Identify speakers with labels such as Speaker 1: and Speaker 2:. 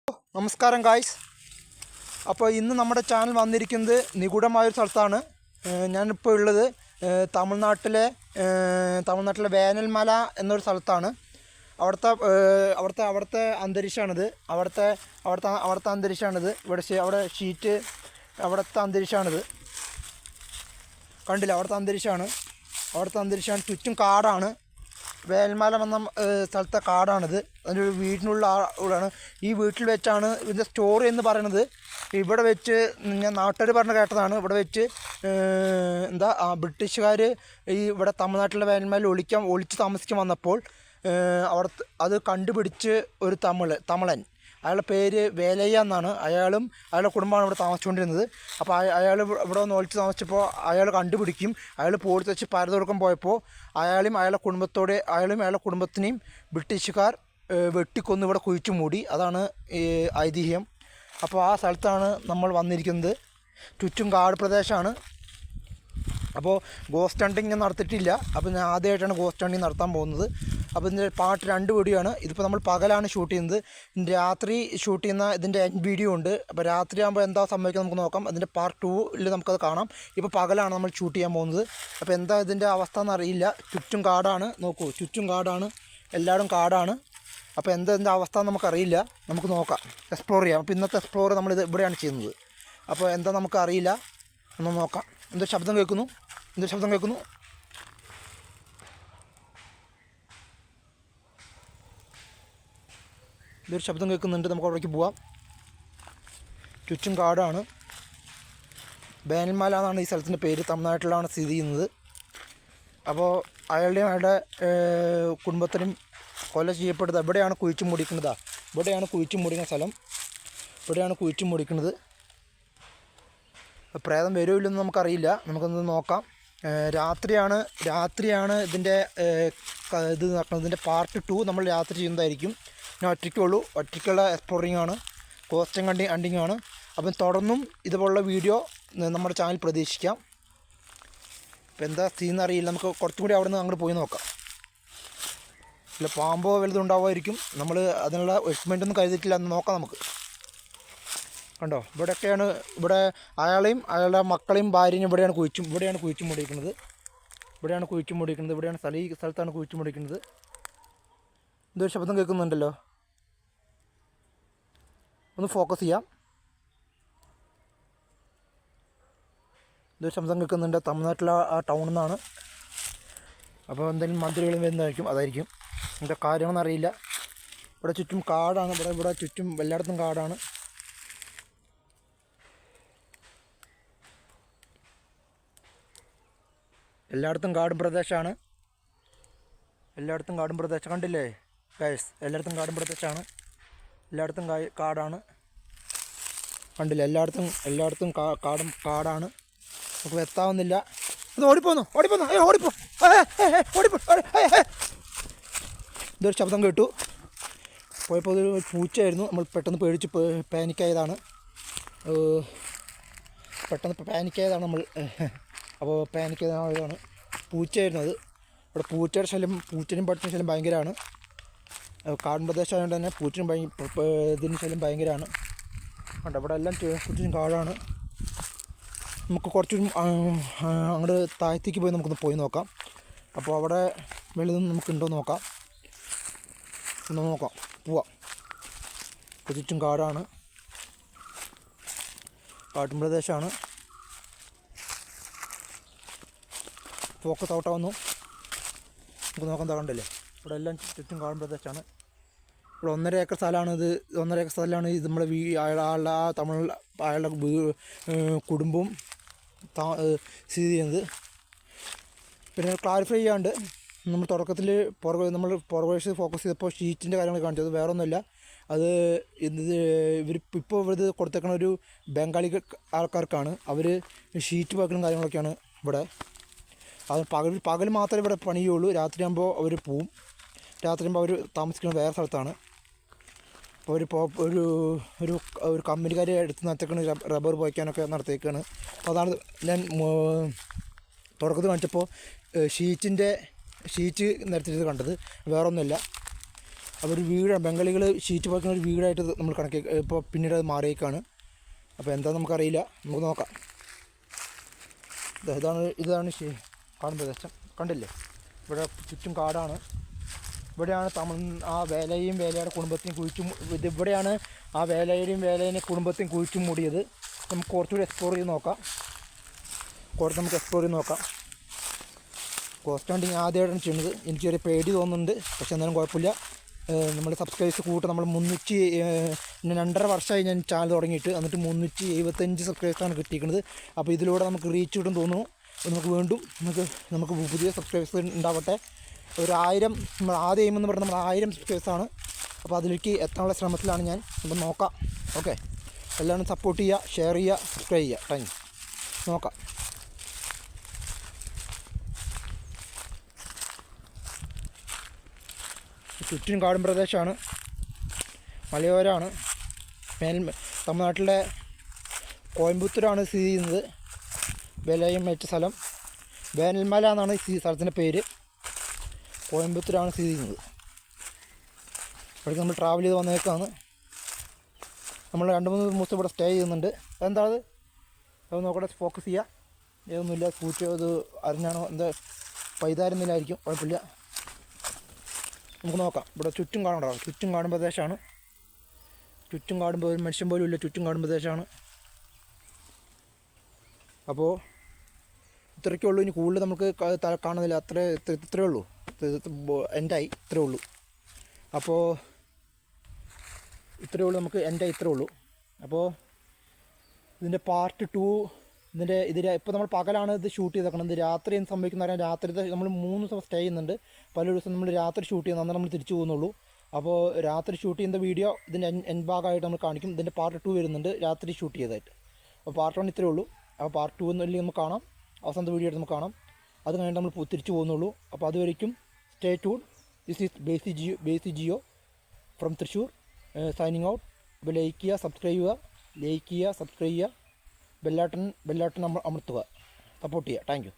Speaker 1: നമസ്കാരം ഗായ്സ്. അപ്പോൾ ഇന്ന് നമ്മുടെ ചാനൽ വന്നിരിക്കുന്നത് നിഗൂഢമായൊരു സ്ഥലത്താണ്. ഞാനിപ്പോൾ ഉള്ളത് തമിഴ്നാട്ടിലെ വേനൽമല എന്നൊരു സ്ഥലത്താണ്. അവിടുത്തെ അന്തരീക്ഷമാണിത്. അവിടുത്തെ അന്തരീക്ഷമാണിത്. അവിടെ ഷീറ്റ് അവിടുത്തെ അന്തരീക്ഷമാണിത്. കണ്ടില്ല, അവിടുത്തെ അന്തരീക്ഷമാണ്. ചുറ്റും കാടാണ്. വേൽമല വന്ന സ്ഥലത്തെ കാടാണിത്. അതിൻ്റെ വീടിനുള്ള ആളാണ്. ഈ വീട്ടിൽ വെച്ചാണ് ഇതിൻ്റെ സ്റ്റോറി എന്ന് പറയുന്നത്. ഇവിടെ വെച്ച് ഞാൻ നാട്ടുകാർ പറഞ്ഞ് കേട്ടതാണ്. ഇവിടെ വെച്ച് ബ്രിട്ടീഷുകാർ ഇവിടെ തമിഴ്നാട്ടിലെ വേൽമല ഒളിച്ച് താമസിക്കാൻ വന്നപ്പോൾ അത് കണ്ടുപിടിച്ച് ഒരു തമിഴൻ, അയാളുടെ പേര് വേലയ്യ എന്നാണ്. അയാളുടെ കുടുംബമാണ് ഇവിടെ താമസിച്ചുകൊണ്ടിരുന്നത്. അപ്പോൾ അയാൾ ഇവിടെ വന്ന് ഒളിച്ച് താമസിച്ചപ്പോൾ അയാൾ കണ്ടുപിടിക്കും. അയാൾ പോലീസ് വെച്ച് പരാതി കൊടുക്കാൻ പോയപ്പോൾ അയാളുടെ കുടുംബത്തിനെയും ബ്രിട്ടീഷുകാർ വെട്ടിക്കൊന്ന് ഇവിടെ കുഴിച്ചു മൂടി. അതാണ് ഐതിഹ്യം. അപ്പോൾ ആ സ്ഥലത്താണ് നമ്മൾ വന്നിരിക്കുന്നത്. ചുറ്റും കാട് പ്രദേശമാണ്. അപ്പോൾ ഗോസ്റ്റ് ഹണ്ടിങ് നടത്തിയിട്ടില്ല. അപ്പോൾ ഞാൻ ആദ്യമായിട്ടാണ് ഗോസ്റ്റ് ഹണ്ടിങ് നടത്താൻ പോകുന്നത്. അപ്പോൾ ഇതിൻ്റെ പാർട്ട് 2 വീഡിയോ ആണ്. ഇതിപ്പോൾ നമ്മൾ പകലാണ് ഷൂട്ട് ചെയ്യുന്നത്. രാത്രി ഷൂട്ട് ചെയ്യുന്ന ഇതിൻ്റെ വീഡിയോ ഉണ്ട്. അപ്പോൾ രാത്രി ആകുമ്പോൾ എന്താ സംഭവിക്കുന്നത് നമുക്ക് നോക്കാം. അതിൻ്റെ പാർട്ട് 2 നമുക്കത് കാണാം. ഇപ്പോൾ പകലാണ് നമ്മൾ ഷൂട്ട് ചെയ്യാൻ പോകുന്നത്. അപ്പോൾ എന്താ ഇതിൻ്റെ അവസ്ഥ എന്നറിയില്ല. ചുറ്റും കാടാണ്. നോക്കൂ, ചുറ്റും കാടാണ്. എല്ലായിടും കാടാണ്. അപ്പോൾ എന്താ അവസ്ഥ നമുക്കറിയില്ല. നമുക്ക് നോക്കാം, എക്സ്പ്ലോർ ചെയ്യാം. അപ്പോൾ ഇന്നത്തെ എക്സ്പ്ലോർ നമ്മളിത് ഇവിടെയാണ് ചെയ്യുന്നത്. അപ്പോൾ എന്താ നമുക്കറിയില്ല, ഒന്ന് നോക്കാം. എന്തൊരു ശബ്ദം കേൾക്കുന്നു. ഇതൊരു ശബ്ദം കേൾക്കുന്നുണ്ട്. നമുക്ക് അവിടേക്ക് പോവാം. ചുറ്റും കാടാണ്. വേനൽമല എന്നാണ് ഈ സ്ഥലത്തിൻ്റെ പേര്. തമിഴ്നാട്ടിലാണ് സ്ഥിതി ചെയ്യുന്നത്. അപ്പോൾ അയാളുടെ കുടുംബത്തിനും കൊല ചെയ്യപ്പെടുന്നത് എവിടെയാണ് കുഴിച്ചു മൂടിക്കുന്നത്. ഇവിടെയാണ് കുഴിച്ചു മൂടിക്കുന്ന സ്ഥലം. ഇവിടെയാണ് കുഴിച്ചു മൂടിക്കുന്നത്. പ്രേതം വരുമോ ഇല്ലെന്ന് നമുക്കറിയില്ല. നമുക്കൊന്ന് നോക്കാം. രാത്രിയാണ് ഇതിൻ്റെ ഇത് നടക്കുന്നത്. ഇതിൻ്റെ പാർട്ട് 2 നമ്മൾ രാത്രി ചെയ്യുന്നതായിരിക്കും. ഞാൻ ഒറ്റയ്ക്കുള്ള എക്സ്പ്ലോറിംഗ് ആണ്. കോസ്റ്റം ഹണ്ടിങ് ആണ്. അപ്പം തുടർന്നും ഇതുപോലുള്ള വീഡിയോ നമ്മുടെ ചാനൽ പ്രതീക്ഷിക്കാം. ഇപ്പം എന്താ സ്ഥിതി അറിയില്ല. നമുക്ക് കുറച്ചും കൂടി അവിടെ നിന്ന് അങ്ങോട്ട് പോയി നോക്കാം. ഇല്ല, പാമ്പോ വലുതുണ്ടാവുമായിരിക്കും. നമ്മൾ അതിനുള്ള എക്സ്പെരിമെൻ്റ് ഒന്നും കരുതിയിട്ടില്ല. എന്ന് നോക്കാം നമുക്ക്. കണ്ടോ, ഇവിടെ അയാളെയും അയാളുടെ മക്കളെയും ഭാര്യയും ഇവിടെയാണ് കുഴിച്ചു മൂടിയിരിക്കുന്നത്. ഈ സ്ഥലത്താണ് കുഴിച്ചു മൂടിയിരിക്കുന്നത്. എന്തൊരു ശബ്ദം കേൾക്കുന്നുണ്ടല്ലോ. ഒന്ന് ഫോക്കസ് ചെയ്യാം. ഇതൊരു ശബ്ദം കേൾക്കുന്നുണ്ട്. തമിഴ്നാട്ടിലെ ആ ടൗണിൽ നിന്നാണ്. അപ്പോൾ എന്തെങ്കിലും മന്ത്രികളും വരുന്നതായിരിക്കും. അതായിരിക്കും എന്താ കാര്യങ്ങളെന്ന് അറിയില്ല. ഇവിടെ ചുറ്റും കാടാണ്. ഇവിടെ ചുറ്റും എല്ലായിടത്തും കാടാണ്. എല്ലായിടത്തും കാടും പ്രദേശമാണ്. കണ്ടില്ലേ ഗൈസ്, എല്ലായിടത്തും കാടും പ്രദേശമാണ്. എല്ലായിടത്തും കാടാണ്. കണ്ടില്ല, എല്ലായിടത്തും കാടാണ്. നമുക്ക് എത്താവുന്നില്ല. അത് ഓടിപ്പോന്നു. ഇതൊരു ശബ്ദം കേട്ടു. പോയപ്പോൾ അതൊരു പൂച്ചയായിരുന്നു. നമ്മൾ പെട്ടെന്ന് പേടിച്ച് പാനിക്കായതാണ് നമ്മൾ. അപ്പോൾ പാനിക്കായതാണ്. പൂച്ചയായിരുന്നു അത്. ഇവിടെ പൂച്ചനും പട്ടിനും ശല്യം ഭയങ്കരമാണ്. കാടും പ്രദേശമായതുകൊണ്ട് തന്നെ ഇതിന് ശല്യം ഭയങ്കരമാണ്. കണ്ടോ, ഇവിടെ എല്ലാം ചുറ്റും കാടാണ്. നമുക്ക് കുറച്ചും അങ്ങോട്ട് താഴത്തേക്ക് പോയി നമുക്കൊന്ന് പോയി നോക്കാം. അപ്പോൾ അവിടെ വെളിയിൽ നമുക്കുണ്ടോ നോക്കാം. പോവാം. ചുറ്റും കാടാണ്. കാട്ടും പ്രദേശമാണ്. ഫോക്കസ് ഔട്ടാവുന്നു. നമുക്ക് നോക്കാൻ തകണ്ടല്ലേ. ഇവിടെ എല്ലാം ചുറ്റും കാടും പ്രദേശമാണ്. ഇവിടെ 1.5 ഏക്കർ സ്ഥലമാണ് ഇത് നമ്മുടെ അയാളുടെ കുടുംബവും സ്ഥിതി ചെയ്യുന്നത്. പിന്നെ ക്ലാരിഫൈ ചെയ്യാണ്ട് നമ്മൾ തുടക്കത്തിൽ പുറകുവശത്ത് ഫോക്കസ് ചെയ്തപ്പോൾ ഷീറ്റിൻ്റെ കാര്യങ്ങൾ കാണിച്ചത് വേറെ ഒന്നുമില്ല. അത് ഇപ്പോൾ ഇത് കൊടുത്തേക്കണ ഒരു ബംഗാളി ആൾക്കാർക്കാണ്. അവർ ഷീറ്റ് വെക്കലും കാര്യങ്ങളൊക്കെയാണ് ഇവിടെ. അത് പകൽ മാത്രമേ ഇവിടെ പണിയുള്ളൂ. രാത്രിയാകുമ്പോൾ അവർ പോവും. രാത്രിയാകുമ്പോൾ അവർ താമസിക്കുന്നത് വേറെ സ്ഥലത്താണ്. അപ്പോൾ ഒരു കമ്പനിക്കാർ എടുത്ത് നടത്തേക്കാണ് റബ്ബർ പോയിക്കാനൊക്കെ നടത്തിയേക്കാണ്. അപ്പോൾ അതാണ് ഞാൻ തുടക്കത്തിൽ കാണിച്ചപ്പോൾ ഷീറ്റ് നിരത്തിയിട്ട് കണ്ടത്. വേറൊന്നുമില്ല. അപ്പോൾ ഒരു വീട് ബംഗാളികൾ ഷീറ്റ് പറിക്കുന്ന ഒരു വീടായിട്ട് നമ്മൾ കണക്കി ഇപ്പോൾ പിന്നീട് അത് മാറിയേക്കാണ്. അപ്പോൾ എന്താണെന്ന് നമുക്കറിയില്ല, നമുക്ക് നോക്കാം. ഇതാണ് കാണുന്ന പ്രദേശം, കണ്ടില്ലേ? ഇവിടെ ചുറ്റും കാടാണ്. ഇവിടെയാണ് ആ വേലയുടെ കുടുംബത്തെയും ഇവിടെയാണ് ആ വേലയെ കുടുംബത്തെയും കുഴിച്ചു മൂടിയത്. നമുക്ക് കുറച്ചുകൂടി എക്സ്പ്ലോർ ചെയ്ത് നോക്കാം. കോസ്റ്റ് ഹണ്ടിങ് ആദ്യമായിട്ടാണ് ചെയ്യുന്നത്. എനിക്ക് ചെറിയ പേടി തോന്നുന്നുണ്ട്, പക്ഷേ എന്നാലും കുഴപ്പമില്ല. നമ്മൾ സബ്സ്ക്രൈബേഴ്സ് നമ്മൾ 2.5 വർഷമായി ഞാൻ ചാനൽ തുടങ്ങിയിട്ട്. എന്നിട്ട് 375 സബ്സ്ക്രൈബേഴ്സാണ് കിട്ടിയിരിക്കുന്നത്. അപ്പോൾ ഇതിലൂടെ നമുക്ക് റീച്ച് കിട്ടും തോന്നുന്നു. നമുക്ക് വീണ്ടും നമുക്ക് പുതിയ സബ്സ്ക്രൈബേഴ്സ് ഉണ്ടാവട്ടെ. 1000 നമ്മൾ ആദ്യം എയിമെന്ന് പറഞ്ഞാൽ നമ്മൾ 1000 സബ്സ്ക്രൈബേഴ്സാണ്. അപ്പോൾ അതിലേക്ക് എത്താനുള്ള ശ്രമത്തിലാണ് ഞാൻ. അപ്പം നോക്കാം. ഓക്കെ, എല്ലാവരും സപ്പോർട്ട് ചെയ്യുക, ഷെയർ ചെയ്യുക, സബ്സ്ക്രൈബ് ചെയ്യുക. Thank U. നോക്കാം. ചുറ്റും കാടും പ്രദേശമാണ്, മലയോരമാണ്. തമിഴ്നാട്ടിലെ കോയമ്പത്തൂരാണ് സ്ഥിതി ചെയ്യുന്നത്. വേലയം ഏറ്റ സ്ഥലം വേനൽമല എന്നാണ് ഈ സ്ഥലത്തിൻ്റെ പേര്. കോയമ്പത്തൂരാണ് സ്ഥിതി ചെയ്യുന്നത്. ഇവിടേക്ക് നമ്മൾ ട്രാവൽ ചെയ്ത് വന്നേക്കാണ്. നമ്മൾ 2-3 ദിവസം ഇവിടെ സ്റ്റേ ചെയ്യുന്നുണ്ട്. അതെന്താ അത് നോക്കട്ടെ, ഫോക്കസ് ചെയ്യുക. ഏതൊന്നുമില്ല, പൂച്ച അത് അറിഞ്ഞാണോ എന്താ പൈതാരുന്നില്ലായിരിക്കും, കുഴപ്പമില്ല. നമുക്ക് നോക്കാം. ഇവിടെ ചുറ്റും കാണുന്നുണ്ടാവും. ചുറ്റും കാടും പ്രദേശമാണ്. ചുറ്റും കാണുമ്പോൾ ഒരു മനുഷ്യൻ പോലും ഇല്ല. ചുറ്റും കാടും പ്രദേശമാണ്. അപ്പോൾ ഇത്രയൊക്കെ ഉള്ളൂ. ഇനി കൂടുതൽ നമുക്ക് കാണുന്നില്ല. ഇത്രയേ ഉള്ളൂ. എൻഡായി ഇത്രയേ ഉള്ളൂ. അപ്പോൾ ഇത്രയേ ഉള്ളൂ. നമുക്ക് എൻഡായി ഇത്രയേ ഉള്ളൂ. അപ്പോൾ ഇതിൻ്റെ പാർട്ട് 2 ഇപ്പോൾ നമ്മൾ പകലാണ് ഇത് ഷൂട്ട് ചെയ്തേക്കണം. ഇത് രാത്രി എന്ത് സംഭവിക്കുന്ന അറിയാം. രാത്രി നമ്മൾ 3 ദിവസം സ്റ്റേ ചെയ്യുന്നുണ്ട്. പല ദിവസം നമ്മൾ രാത്രി ഷൂട്ട് ചെയ്യുന്നത്, അന്നേരം നമ്മൾ തിരിച്ചു പോകുന്നുള്ളൂ. അപ്പോൾ രാത്രി ഷൂട്ട് ചെയ്യുന്ന വീഡിയോ ഇതിൻ്റെ എൻ ഭാഗമായിട്ട് നമ്മൾ കാണിക്കും. ഇതിൻ്റെ പാർട്ട് 2 വരുന്നുണ്ട്, രാത്രി ഷൂട്ട് ചെയ്തതായിട്ട്. അപ്പോൾ പാർട്ട് 1 ഇത്രയേ ഉള്ളൂ. അപ്പോൾ പാർട്ട് 2 എന്നല്ലേ നമുക്ക് കാണാം. അവസാനത്തെ വീഡിയോ ആയിട്ട് നമുക്ക് കാണാം. അത് കഴിഞ്ഞിട്ട് നമ്മൾ തിരിച്ചു പോകുന്നുള്ളൂ. അപ്പോൾ അതുവരേക്കും stay tune. This is Basi Jio from Thrissur signing out. ഇപ്പോൾ ലൈക്ക് ചെയ്യുക, സബ്സ്ക്രൈബ് ചെയ്യുക, ബെല്ലൈക്കൺ അമർത്തുക, സപ്പോർട്ട് ചെയ്യുക. Thank U.